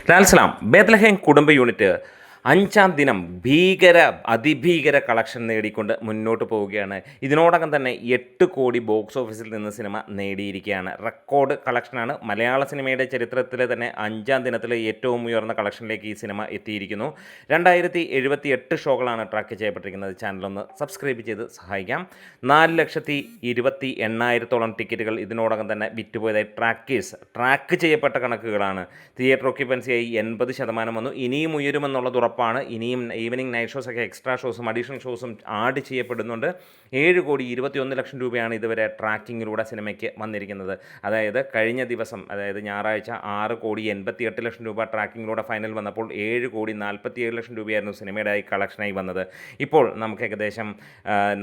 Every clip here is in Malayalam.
ലാൽസലാം ബേത്ലഹേം കുടുംബ യൂണിറ്റ് അഞ്ചാം ദിനം അതിഭീകര കളക്ഷൻ നേടിക്കൊണ്ട് മുന്നോട്ട് പോവുകയാണ്. ഇതിനോടകം തന്നെ 8 കോടി ബോക്സ് ഓഫീസിൽ നിന്ന് സിനിമ നേടിയിരിക്കുകയാണ്. റെക്കോർഡ് കളക്ഷനാണ്. മലയാള സിനിമയുടെ ചരിത്രത്തിലെ തന്നെ അഞ്ചാം ദിനത്തിലെ ഏറ്റവും ഉയർന്ന കളക്ഷനിലേക്ക് ഈ സിനിമ എത്തിയിരിക്കുന്നു. 2078 ഷോകളാണ് ട്രാക്ക് ചെയ്യപ്പെട്ടിരിക്കുന്നത്. ചാനലൊന്ന് സബ്സ്ക്രൈബ് ചെയ്ത് സഹായിക്കാം. 4,28,000 ടിക്കറ്റുകൾ ഇതിനോടകം തന്നെ വിറ്റുപോയതായി ട്രാക്ക് ചെയ്യപ്പെട്ട കണക്കുകളാണ്. തിയേറ്റർ ഓക്യുപ്പൻസിയായി 80% വന്നു. ഇനിയും ഉയരുമെന്നുള്ളത് ഉറപ്പാണ്. ഇനിയും ഈവനിങ് നൈറ്റ് ഷോസൊക്കെ എക്സ്ട്രാ ഷോസും അഡീഷണൽ ഷോസും ആഡ് ചെയ്യപ്പെടുന്നുണ്ട്. 7,21,00,000 രൂപയാണ് ഇതുവരെ ട്രാക്കിങ്ങിലൂടെ സിനിമയ്ക്ക് വന്നിരിക്കുന്നത്. അതായത് കഴിഞ്ഞ ദിവസം, അതായത് ഞായറാഴ്ച 6,88,00,000 രൂപ ട്രാക്കിങ്ങിലൂടെ ഫൈനൽ വന്നപ്പോൾ 7,47,00,000 രൂപയായിരുന്നു സിനിമയുടെ കളക്ഷനായി വന്നത്. ഇപ്പോൾ നമുക്ക് ഏകദേശം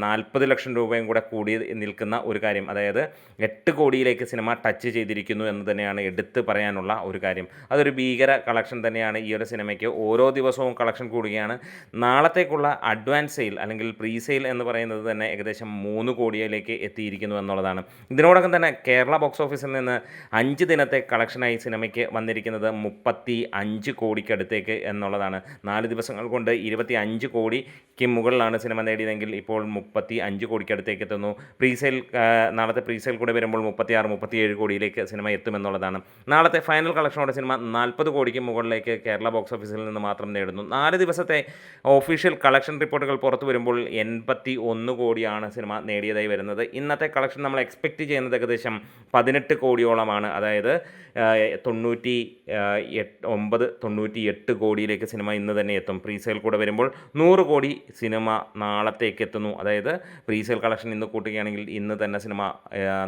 40 ലക്ഷം രൂപയും കൂടെ കൂടി നിൽക്കുന്ന ഒരു കാര്യം, അതായത് 8 കോടിയിലേക്ക് സിനിമ ടച്ച് ചെയ്തിരിക്കുന്നു എന്ന് തന്നെയാണ് എടുത്ത് പറയാനുള്ള ഒരു കാര്യം. അതൊരു ഭീകര കളക്ഷൻ തന്നെയാണ് ഈ ഒരു സിനിമയ്ക്ക്. ഓരോ ദിവസവും കളക്ഷൻ കൂടുകയാണ്. നാളത്തേക്കുള്ള അഡ്വാൻസ് സെയിൽ അല്ലെങ്കിൽ പ്രീ സെയിൽ എന്ന് പറയുന്നത് തന്നെ ഏകദേശം 3 കോടിയിലേക്ക് എത്തിയിരിക്കുന്നു എന്നുള്ളതാണ്. ഇതിനോടകം തന്നെ കേരള ബോക്സ് ഓഫീസിൽ നിന്ന് 5 ദിനത്തെ കളക്ഷനായി സിനിമയ്ക്ക് വന്നിരിക്കുന്നത് 35 കോടിക്കടുത്തേക്ക് എന്നുള്ളതാണ്. 4 ദിവസങ്ങൾ കൊണ്ട് 25 കോടിക്ക് മുകളിലാണ് സിനിമ നേടിയതെങ്കിൽ ഇപ്പോൾ 35 കോടിക്കടുത്തേക്ക് എത്തുന്നു. നാളത്തെ പ്രീ സെയിൽ കൂടെ വരുമ്പോൾ 36-37 കോടിയിലേക്ക് സിനിമ എത്തുമെന്നുള്ളതാണ്. നാളത്തെ ഫൈനൽ കളക്ഷനോടെ സിനിമ 40 കോടിക്ക് മുകളിലേക്ക് കേരള ബോക്സ് ഓഫീസിൽ നിന്ന് മാത്രം നേടുന്നു. 4 ദിവസത്തെ ഒഫീഷ്യൽ കളക്ഷൻ റിപ്പോർട്ടുകൾ പുറത്തു വരുമ്പോൾ 81 കോടിയാണ് സിനിമ നേടിയതായി വരുന്നത്. ഇന്നത്തെ കളക്ഷൻ നമ്മൾ എക്സ്പെക്റ്റ് ചെയ്യുന്നത് ഏകദേശം 18 കോടിയോളമാണ്. അതായത് 98 കോടിയിലേക്ക് സിനിമ ഇന്ന് തന്നെ എത്തും. പ്രീസെയിൽ കൂടെ വരുമ്പോൾ 100 കോടി സിനിമ നാളത്തേക്ക് എത്തുന്നു. അതായത് പ്രീസെയിൽ കളക്ഷൻ ഇന്ന് കൂട്ടുകയാണെങ്കിൽ ഇന്ന് തന്നെ സിനിമ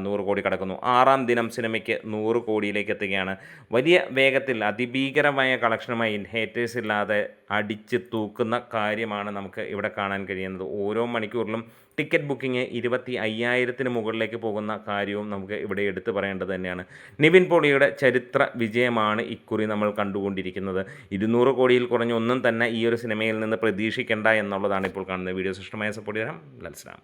100 കോടി കടക്കുന്നു. 6-ാം ദിനം സിനിമയ്ക്ക് 100 കോടിയിലേക്ക് എത്തുകയാണ്. വലിയ വേഗത്തിൽ അതിഭീകരമായ കളക്ഷനുമായി ഹേറ്റേഴ്സ് ഇല്ലാതെ അടിച്ച് തൂക്കുന്ന കാര്യമാണ് നമുക്ക് ഇവിടെ കാണാൻ കഴിയുന്നത്. ഓരോ മണിക്കൂറിലും ടിക്കറ്റ് ബുക്കിംഗ് 25,000-ന് മുകളിലേക്ക് പോകുന്ന കാര്യവും നമുക്ക് ഇവിടെ എടുത്തു പറയേണ്ടത് തന്നെയാണ്. നിവിൻ പോളിയുടെ ചരിത്ര വിജയമാണ് ഇക്കുറി നമ്മൾ കണ്ടുകൊണ്ടിരിക്കുന്നത്. 200 കോടിയിൽ കുറഞ്ഞൊന്നും തന്നെ ഈ ഒരു സിനിമയിൽ നിന്ന് പ്രതീക്ഷിക്കേണ്ട എന്നുള്ളതാണ് ഇപ്പോൾ കാണുന്നത്. വീഡിയോ ഇഷ്ടമായ സപ്പോർട്ട് ചെയ്യാം. ലാൽസലാം.